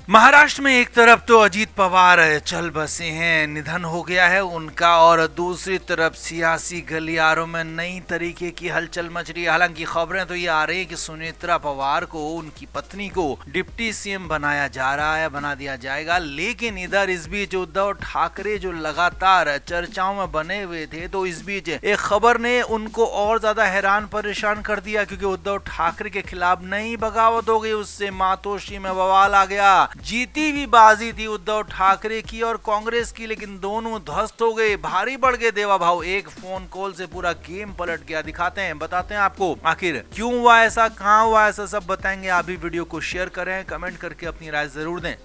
महाराष्ट्र में एक तरफ तो अजीत पवार चल बसे हैं, निधन हो गया है उनका, और दूसरी तरफ सियासी गलियारों में नई तरीके की हलचल मच रही है। हालांकि खबरें तो ये आ रही है कि सुनेत्रा पवार को, उनकी पत्नी को डिप्टी सीएम बनाया जा रहा है, बना दिया जाएगा। लेकिन इधर इस बीच उद्धव ठाकरे जो लगातार चर्चाओं में बने हुए थे, तो इस बीच एक खबर ने उनको और ज्यादा हैरान परेशान कर दिया, क्योंकि उद्धव ठाकरे के खिलाफ नई बगावत हो गई। उससे मातोश्री में बवाल आ गया। जीती भी बाजी थी उद्धव ठाकरे की और कांग्रेस की, लेकिन दोनों ध्वस्त हो गए, भारी बढ़ गए देवा भाव। एक फोन कॉल से पूरा गेम पलट गया। दिखाते हैं, बताते हैं आपको आखिर क्यों हुआ ऐसा, कहां हुआ ऐसा, सब बताएंगे। आप भी वीडियो को शेयर करें, कमेंट करके अपनी राय जरूर दें।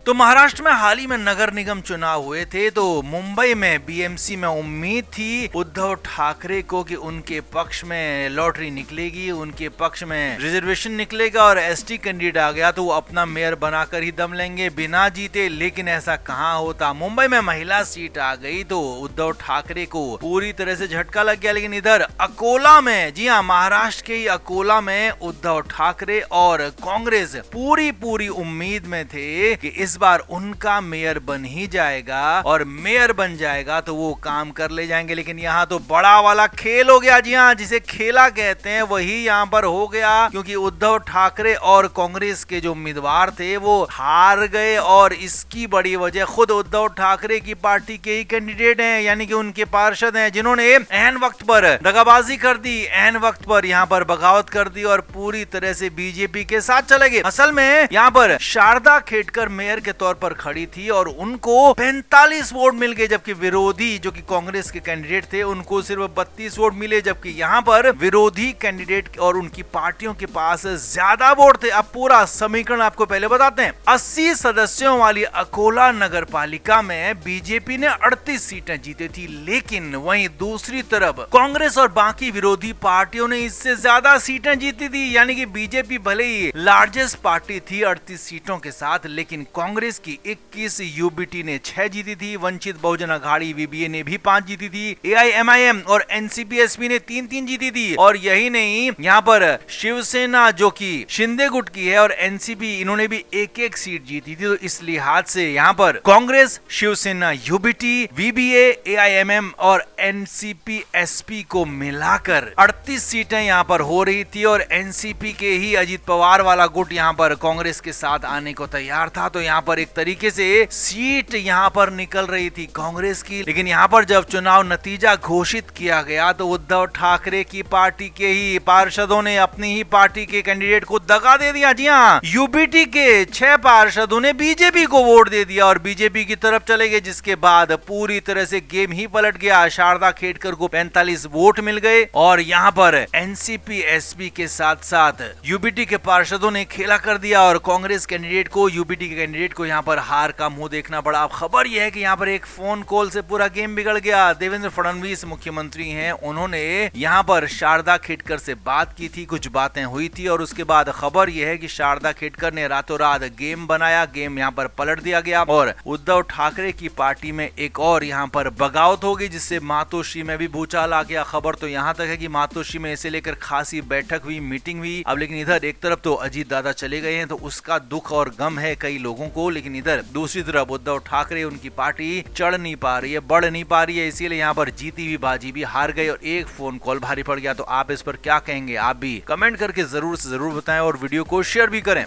तो महाराष्ट्र में हाल ही में नगर निगम चुनाव हुए थे, तो मुंबई में बीएमसी में उम्मीद थी उद्धव ठाकरे को कि उनके पक्ष में लॉटरी निकलेगी, उनके पक्ष में रिजर्वेशन निकलेगा और एसटी कैंडिडेट आ गया तो वो अपना मेयर बनाकर ही दम लेंगे बिना जीते। लेकिन ऐसा कहाँ होता। मुंबई में महिला सीट आ गई तो उद्धव ठाकरे को पूरी तरह से झटका लग गया। लेकिन इधर अकोला में, जी हाँ, महाराष्ट्र के ही अकोला में उद्धव ठाकरे और कांग्रेस पूरी उम्मीद में थे कि इस बार उनका मेयर बन ही जाएगा और मेयर बन जाएगा तो वो काम कर ले जाएंगे। लेकिन यहाँ तो बड़ा वाला खेल हो गया। जी हाँ, जिसे खेला कहते हैं वही यहाँ पर हो गया, क्योंकि उद्धव ठाकरे और कांग्रेस के जो उम्मीदवार थे वो हार गए। और इसकी बड़ी वजह खुद उद्धव ठाकरे की पार्टी के ही कैंडिडेट हैं, यानी कि उनके पार्षद हैं, जिन्होंने एहन वक्त पर दगाबाजी कर दी, एहन वक्त पर यहाँ पर बगावत कर दी और पूरी तरह से बीजेपी के साथ चले गए। असल में यहाँ पर शारदा खेड़कर मेयर के तौर पर खड़ी थी और उनको 45 वोट मिल गए, जबकि विरोधी जो कि कांग्रेस के कैंडिडेट थे उनको सिर्फ 32 वोट मिले। जबकि यहाँ पर विरोधी कैंडिडेट और उनकी पार्टियों के पास ज्यादा वोट थे। अब पूरा समीकरण आपको पहले बताते हैं। 80 सदस्यों वाली अकोला नगर पालिका में बीजेपी ने 38 सीटें जीती थी, लेकिन वहीं दूसरी तरफ कांग्रेस और बाकी विरोधी पार्टियों ने इससे ज्यादा सीटें जीती थी। यानी कि बीजेपी भले ही लार्जेस्ट पार्टी थी 38 सीटों के साथ, लेकिन कांग्रेस की 21, यूबीटी ने 6 जीती थी, वंचित बहुजन अघाड़ी वीबीए ने भी 5 जीती थी, एआईएमआईएम और एनसीपी-एसपी ने 3-3 जीती थी। और यही नहीं, यहाँ पर शिवसेना जो कि शिंदे गुट की है और एनसीपी, इन्होंने भी 1-1 सीट जीती थी। तो इस लिहाज से यहाँ पर Congress, Shiv Sena, UBT, VBA, AIMIM और एनसीपी-एसपी को मिलाकर 38 सीटें यहाँ पर हो रही थी और एनसीपी के ही अजीत पवार वाला गुट यहाँ पर कांग्रेस के साथ आने को तैयार था। तो यहाँ पर एक तरीके से सीट यहाँ पर निकल रही थी कांग्रेस की। लेकिन यहाँ पर जब चुनाव नतीजा घोषित किया गया तो उद्धव ठाकरे की पार्टी के ही पार्षदों ने अपनी ही पार्टी के कैंडिडेट को दगा दे दिया। जी हाँ, यूबीटी के 6 पार्षदों ने बीजेपी को वोट दे दिया और बीजेपी की तरफ चले गए, जिसके बाद पूरी तरह से गेम ही पलट गया। शारदा खेड़कर को 45 वोट मिल गए और यहाँ पर एनसीपी एसपी के साथ साथ यूबीटी के पार्षदों ने खेला कर दिया और कांग्रेस कैंडिडेट को, यूबीटी के कैंडिडेट को यहाँ पर हार का मुंह देखना पड़ा। अब खबर यह है कि यहाँ पर एक फोन कॉल से पूरा गेम बिगड़ गया। देवेंद्र फडणवीस मुख्यमंत्री हैं, उन्होंने यहाँ पर शारदा खेड़कर से बात की थी, कुछ बातें हुई थी और उसके बाद खबर यह है कि शारदा खेड़कर ने रातों रात गेम बनाया, गेम यहाँ पर पलट दिया गया और उद्धव ठाकरे की पार्टी में एक और यहाँ पर बगावत हो गई, जिससे मातोश्री में भी भूचाल आ गया। खबर तो यहाँ तक है कि मातोश्री में इसे लेकर खासी बैठक हुई, मीटिंग हुई। अब लेकिन इधर एक तरफ तो अजीत दादा चले गए हैं तो उसका दुख और गम है कई लोगों को, लेकिन इधर दूसरी तरफ उद्धव ठाकरे, उनकी पार्टी चढ़ नहीं पा रही है, बढ़ नहीं पा रही है, इसीलिए यहाँ पर जीती हुई बाजी भी हार गई और एक फोन कॉल भारी पड़ गया। तो आप इस पर क्या कहेंगे? आप भी कमेंट करके जरूर से जरूर बताएं और वीडियो को शेयर भी करें।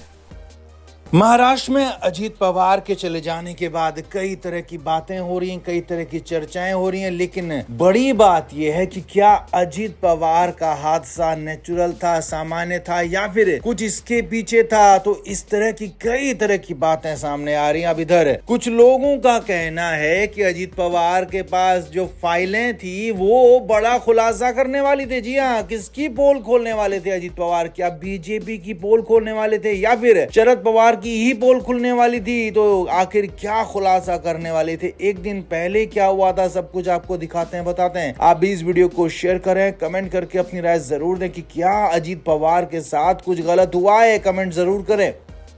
महाराष्ट्र में अजीत पवार के चले जाने के बाद कई तरह की बातें हो रही हैं, कई तरह की चर्चाएं हो रही हैं, लेकिन बड़ी बात यह है कि क्या अजीत पवार का हादसा नेचुरल था, सामान्य था या फिर कुछ इसके पीछे था? तो इस तरह की कई तरह की बातें सामने आ रही हैं। अब इधर कुछ लोगों का कहना है कि अजीत पवार के पास जो फाइलें थी वो बड़ा खुलासा करने वाली थी। जी हाँ, किसकी पोल खोलने वाले थे अजीत पवार? क्या बीजेपी की पोल खोलने वाले थे या फिर शरद पवार की ही पोल खुलने वाली थी? तो आखिर क्या खुलासा करने वाले थे? एक दिन पहले क्या हुआ था, सब कुछ आपको दिखाते हैं, बताते हैं। आप भी इस वीडियो को शेयर करें, कमेंट करके अपनी राय जरूर दें कि क्या अजीत पवार के साथ कुछ गलत हुआ है, कमेंट जरूर करें।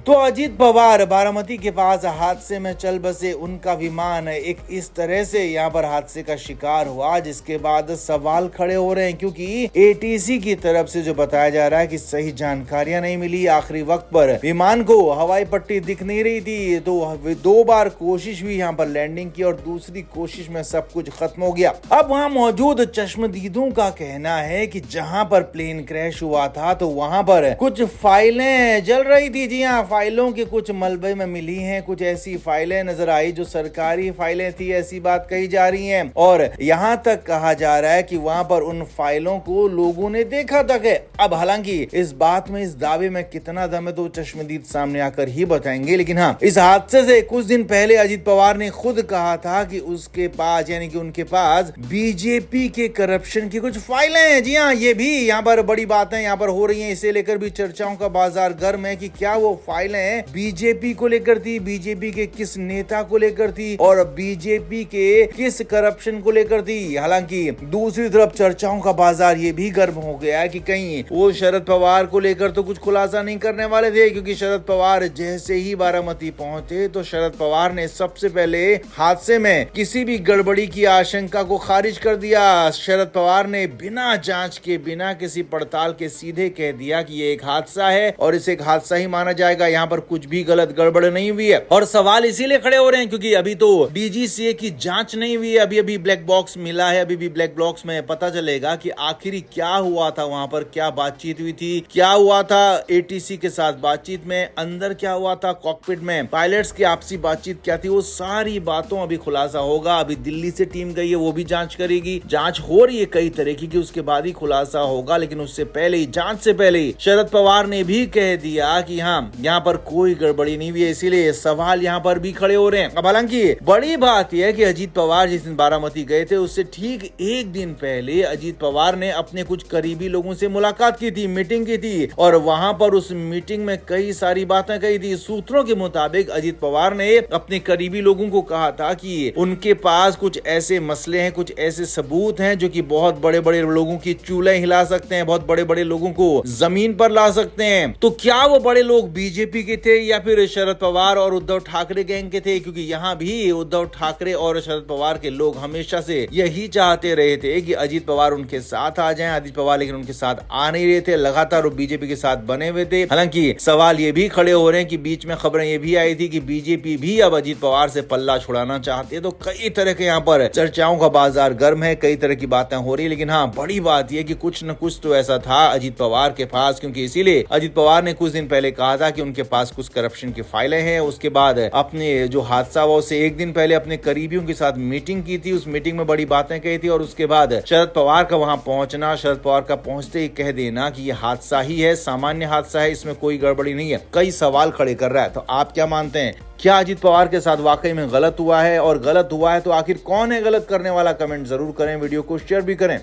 तो अजीत पवार बारामती के पास हादसे में चल बसे उनका विमान एक इस तरह से यहाँ पर हादसे का शिकार हुआ, जिसके बाद सवाल खड़े हो रहे हैं, क्योंकि एटीसी की तरफ से जो बताया जा रहा है कि सही जानकारियां नहीं मिली। आखिरी वक्त पर विमान को हवाई पट्टी दिख नहीं रही थी, तो 2 बार कोशिश हुई यहाँ पर लैंडिंग की और दूसरी कोशिश में सब कुछ खत्म हो गया। अब वहाँ मौजूद चश्मदीदों का कहना है कि जहाँ पर प्लेन क्रैश हुआ था तो वहाँ पर कुछ फाइलें जल रही थी। जी हाँ, फाइलों के कुछ मलबे में मिली हैं, कुछ ऐसी फाइलें नजर आई जो सरकारी फाइलें थी, ऐसी बात कही जा रही है। और यहाँ तक कहा जा रहा है कि वहाँ पर उन फाइलों को लोगों ने देखा तक है। अब हालांकि इस बात में, इस दावे में कितना दम है तो चश्मदीद सामने आकर ही बताएंगे। लेकिन हाँ, इस हादसे से कुछ दिन पहले अजीत पवार ने खुद कहा था कि उसके पास, यानी कि उनके पास बीजेपी के करप्शन की कुछ फाइलें हैं। जी हाँ, ये भी यहाँ पर बड़ी बातें यहाँ पर हो रही हैं, इसे लेकर भी चर्चाओं का बाजार गर्म है कि क्या वो फाइलें बीजेपी को लेकर थी, बीजेपी के किस नेता को लेकर थी और बीजेपी के किस करप्शन को लेकर थी। हालांकि दूसरी तरफ चर्चाओं का बाजार ये भी गर्म हो गया है कि कहीं वो शरद पवार को लेकर तो कुछ खुलासा नहीं करने वाले थे, क्योंकि शरद पवार जैसे ही बारामती पहुंचे तो शरद पवार ने सबसे पहले हादसे में किसी भी गड़बड़ी की आशंका को खारिज कर दिया। शरद पवार ने बिना जांच के, बिना किसी पड़ताल के सीधे कह दिया कि ये एक हादसा है और इसे एक हादसा ही माना जाएगा, यहाँ पर कुछ भी गलत गड़बड़ नहीं हुई है। और सवाल इसीलिए खड़े हो रहे हैं क्योंकि अभी तो डीजीसीए की जांच नहीं हुई है, अभी ब्लैक बॉक्स मिला है। अभी भी ब्लैक बॉक्स में पता चलेगा कि आखिर क्या हुआ था, वहां पर क्या बातचीत हुई थी, क्या हुआ था एटीसी के साथ बातचीत में, अंदर क्या हुआ था कॉकपिट में, पायलट्स की आपसी बातचीत क्या थी, वो सारी बातों अभी खुलासा होगा। अभी दिल्ली से टीम गई है, वो भी जांच करेगी, जांच हो रही है कई तरीके की, उसके बाद ही खुलासा होगा। लेकिन उससे पहले ही, जांच से पहले ही शरद पवार ने भी कह दिया कि हाँ, यहाँ पर कोई गड़बड़ी नहीं हुई है, इसीलिए सवाल यहाँ पर भी खड़े हो रहे हैं। अब हालांकि बड़ी बात यह है कि अजीत पवार जिस दिन बारामती गए थे उससे ठीक एक दिन पहले अजीत पवार ने अपने कुछ करीबी लोगों से मुलाकात की थी, मीटिंग की थी और वहां पर उस मीटिंग में कई सारी बातें कही थी। सूत्रों के मुताबिक अजीत पवार ने अपने करीबी लोगों को कहा था कि उनके पास कुछ ऐसे मसले हैं, कुछ ऐसे सबूत हैं जो कि बहुत बड़े बड़े लोगों की चूल्हे हिला सकते हैं, बहुत बड़े बड़े लोगों को जमीन पर ला सकते हैं। तो क्या वो बड़े लोग बीजेपी के थे या फिर शरद पवार और उद्धव ठाकरे गैंग के थे? क्योंकि यहाँ भी उद्धव ठाकरे और शरद पवार के लोग हमेशा से यही चाहते रहे थे कि अजीत पवार उनके साथ आ जाएं। अजीत पवार लेकिन उनके साथ आ नहीं रहे थे, लगातार वो बीजेपी के साथ बने हुए थे। हालांकि सवाल ये भी खड़े हो रहे हैं कि बीच में खबरें ये भी आई थी कि बीजेपी भी अब अजीत पवार से पल्ला छुड़ाना चाहती है। तो कई तरह के यहाँ पर चर्चाओं का बाजार गर्म है, कई तरह की बातें हो रही है। लेकिन हाँ, बड़ी बात यह कि कुछ न कुछ तो ऐसा था अजीत पवार के पास, क्योंकि इसीलिए अजीत पवार ने कुछ दिन पहले कहा था कि उनके पास कुछ करप्शन की फाइलें हैं। उसके बाद अपने जो हादसा हुआ उससे एक दिन पहले अपने करीबियों के साथ मीटिंग की थी, उस मीटिंग में बड़ी बातें कही थी और उसके बाद शरद पवार का वहां पहुंचना, शरद पवार का पहुंचते ही कह देना कि ये हादसा ही है, सामान्य हादसा है, इसमें कोई गड़बड़ी नहीं है, कई सवाल खड़े कर रहा है। तो आप क्या मानते हैं, क्या अजीत पवार के साथ वाकई में गलत हुआ है? और गलत हुआ है तो आखिर कौन है गलत करने वाला? कमेंट जरूर करें, वीडियो को शेयर भी करें।